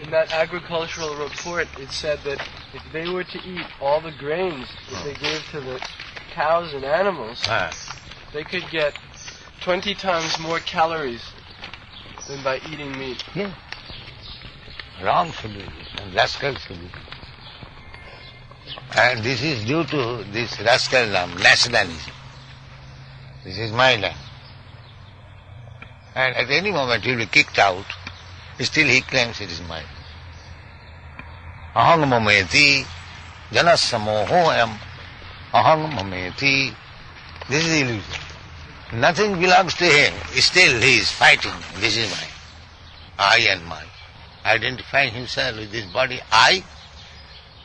In that agricultural report, it said that if they were to eat all the grains that they gave to the cows and animals, they could get 20 times more calories than by eating meat. Yeah. Wrong civilization, rascal civilization. And this is due to this rascalism, nationalism. This is my land. And at any moment he will be kicked out, still he claims it is mine. Aham mameti, janasamohoyam, aham mameti. This is illusion. Nothing belongs to him, still he is fighting, this is mine. I and mine. Identifying himself with this body, I,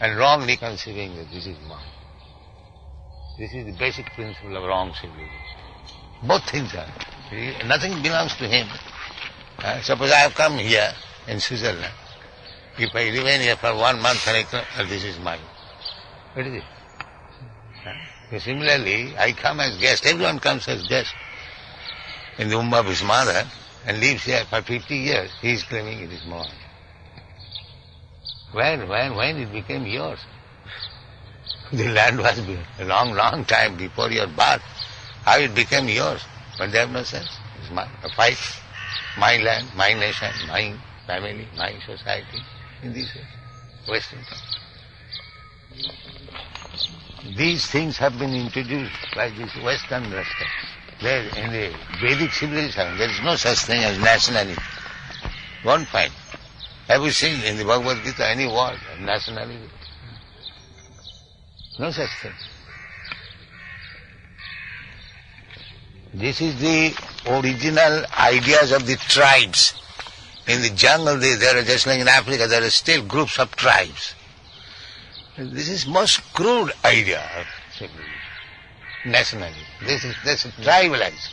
and wrongly conceiving that this is mine. This is the basic principle of wrong civilization. Both things are. Nothing belongs to him. Suppose I have come here in Switzerland. If I remain here for 1 month and I claim, this is mine. What is it? So similarly, I come as guest. Everyone comes as guest in the womb of his mother and lives here for 50 years. He is claiming it is mine. When it became yours? The land was a long time before your birth. How it became yours? But they have no sense. It's mine. A fight. My land, my nation, my family, my society. In this way. Western thought. These things have been introduced by these Western rascals. There, in the Vedic civilization, there is no such thing as nationalism. Won't find. Have you seen in the Bhagavad-gita any word of nationalism? No such thing. This is the original ideas of the tribes. In the jungle, there are, just like in Africa, there are still groups of tribes. This is most crude idea of civilization, nationalism. This is tribalism.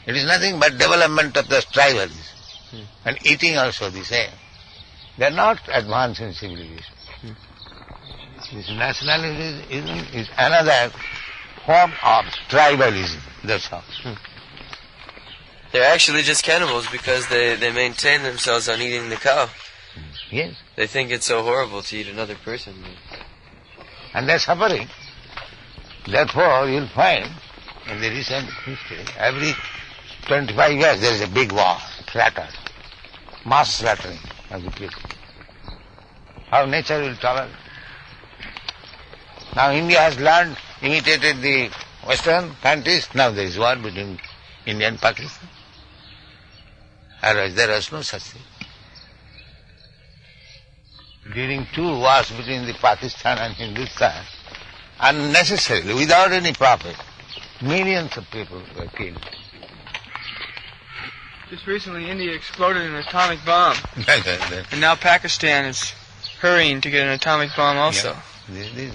It is nothing but development of the tribalism. And eating also the same. They are not advanced in civilization. This nationalism is another form of tribalism. That's all. They're actually just cannibals because they maintain themselves on eating the cow. Yes. They think it's so horrible to eat another person. And they're suffering. Therefore, you'll find in the recent history, every 25 years there is a big war, slaughter, mass slaughtering of the people. How nature will tolerate. Now India has learned, imitated the Western countries. Now there is war between India and Pakistan. Otherwise there was no such thing. During 2 wars between the Pakistan and Hindustan, unnecessarily, without any profit, millions of people were killed. Just recently India exploded an atomic bomb. And now Pakistan is hurrying to get an atomic bomb also. The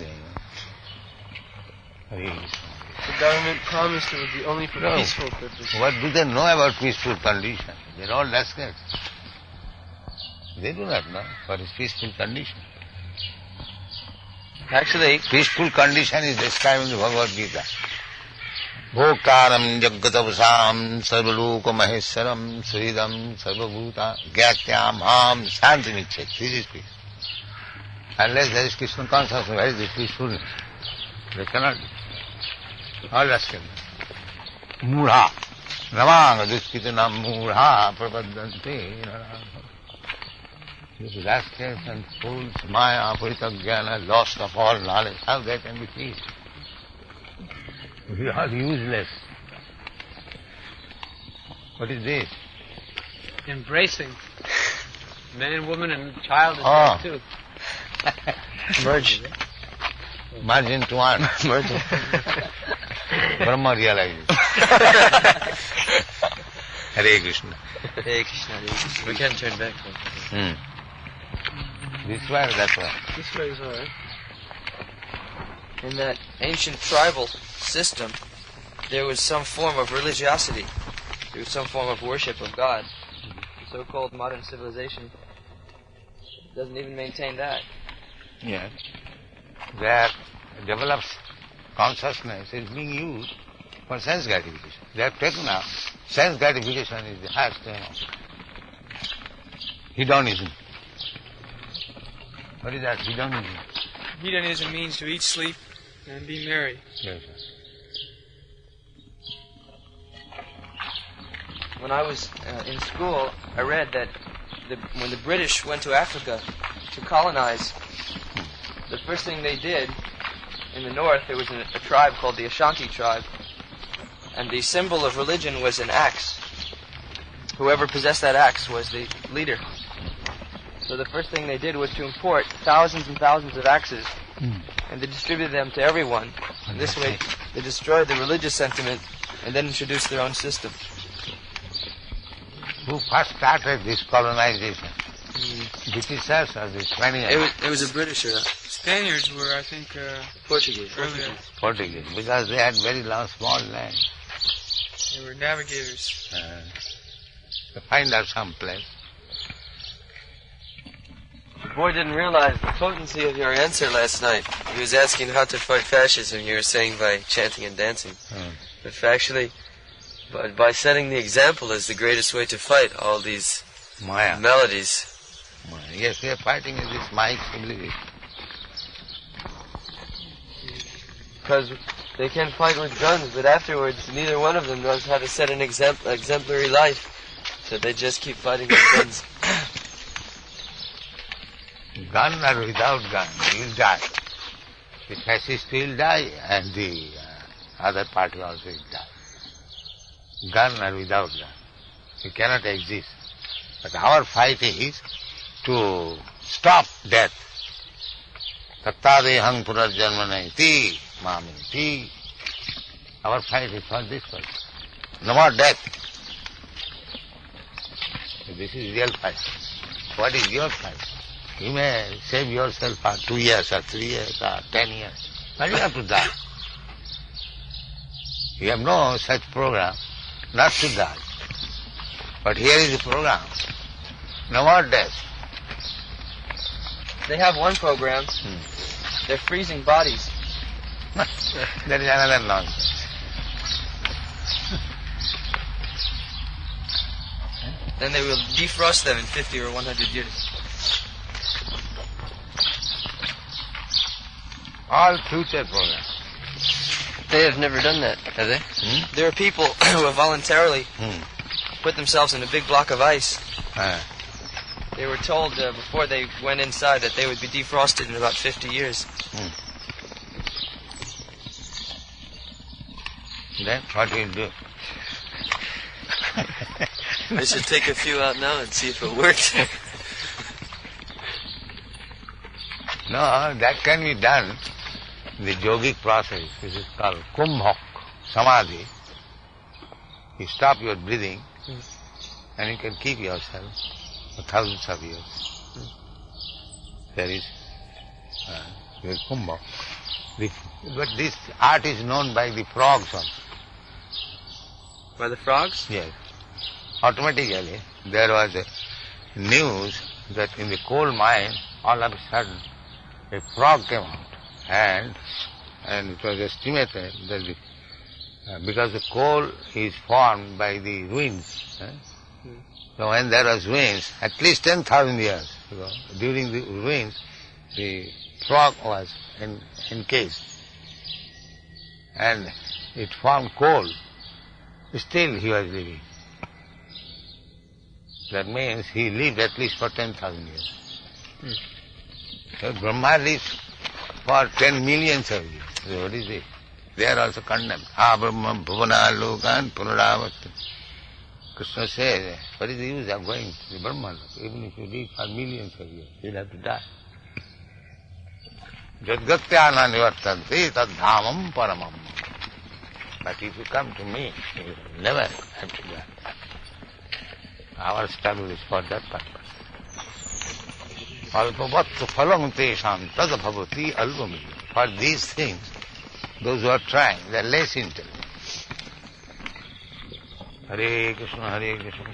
government promised it would be only for peaceful purposes. What do they know about peaceful condition? They're all rascals. They do not know what is peaceful condition. Actually, peaceful condition is described in the Bhagavad-gita. Bhokaram jagatavasam sarvaloka maheswaram suridam sarvabhuta gyatyam ham shantimichet. This is peace. Unless there is Krishna consciousness, where is the peacefulness? They cannot be. All rascals. Mudha. Namanga duskitanam mudha prabhaddante. These rascals and fools, maya, paritagyana, lost of all knowledge, how they can be peace? We are useless. What is this? Embracing. Man, woman, and child is there too. Merge. Merge into one. Merge. Brahma realizes. Hare Krishna. Hare Krishna, Hare Krishna. We can turn back. This way or that way? This way is alright. In that ancient tribal system, there was some form of religiosity. There was some form of worship of God. The so-called modern civilization doesn't even maintain that. Yes. That develops consciousness is being used for sense gratification. They have taken up sense gratification is the highest thing. Hedonism. What is that? Hedonism. Hedonism means to eat, sleep, and be merry. Yes, sir. When I was in school, I read that when the British went to Africa to colonize, the first thing they did in the north, there was a tribe called the Ashanti tribe, and the symbol of religion was an axe. Whoever possessed that axe was the leader. So the first thing they did was to import thousands and thousands of axes, and they distributed them to everyone. And this way, they destroyed the religious sentiment and then introduced their own system. Who first started this colonization? Britishers or the Spaniards? It was a Britisher. Spaniards were, I think, Portuguese. earlier. Portuguese, because they had very small land. They were navigators. To find out some place. The boy didn't realize the potency of your answer last night. He was asking how to fight fascism. You were saying by chanting and dancing. But actually, by setting the example is the greatest way to fight all these Maya. melodies. Maya. Yes, we are fighting in this Maya civilization. Because they can fight with guns, but afterwards neither one of them knows how to set an exemplary life. So they just keep fighting with guns. Gun or without gun, you will die. The fascist will die and the other party also will die. Gun or without gun. You cannot exist. But our fight is to stop death. Tattadehang purarjanmanaiti mamiti. Our fight is for this purpose. No more death. This is real fight. What is your fight? You may save yourself for 2 years or 3 years or 10 years. But you have to die. You have no such program not to die. But here is the program. No more death. They have one program. They're freezing bodies. That is another nonsense. Then they will defrost them in 50 or 100 years. All future programs. They have never done that, have they? There are people who have voluntarily put themselves in a big block of ice. They were told before they went inside that they would be defrosted in about 50 years. Then what will you do? I should take a few out now and see if it works. No, that can be done. The yogic process, which is called kumbhak, samadhi. You stop your breathing and you can keep yourself for thousands of years. There is kumbhak. But this art is known by the frogs also. By the frogs? Yes. Automatically, there was a news that in the coal mine, all of a sudden, a frog came out. And it was estimated that because the coal is formed by the winds. So when there was winds, at least 10,000 years ago, during the winds, the frog was encased. And it formed coal. Still he was living. That means he lived at least for 10,000 years. So Brahma lives for 10 millions of years. So what is it? They are also condemned. Brahma bhuvana lokan punaravati. Krishna says, what is the use of going to the Brahma? Even if you live for millions of years, you will have to die. Jadgatyana nivartanti tad dhamam paramam. But if you come to me, you will never have to die. Our struggle is for that purpose. Alpavattu phalam tesham tad bhavati albami. For these things, those who are trying, they are less intelligent. Hare Krishna, Hare Krishna.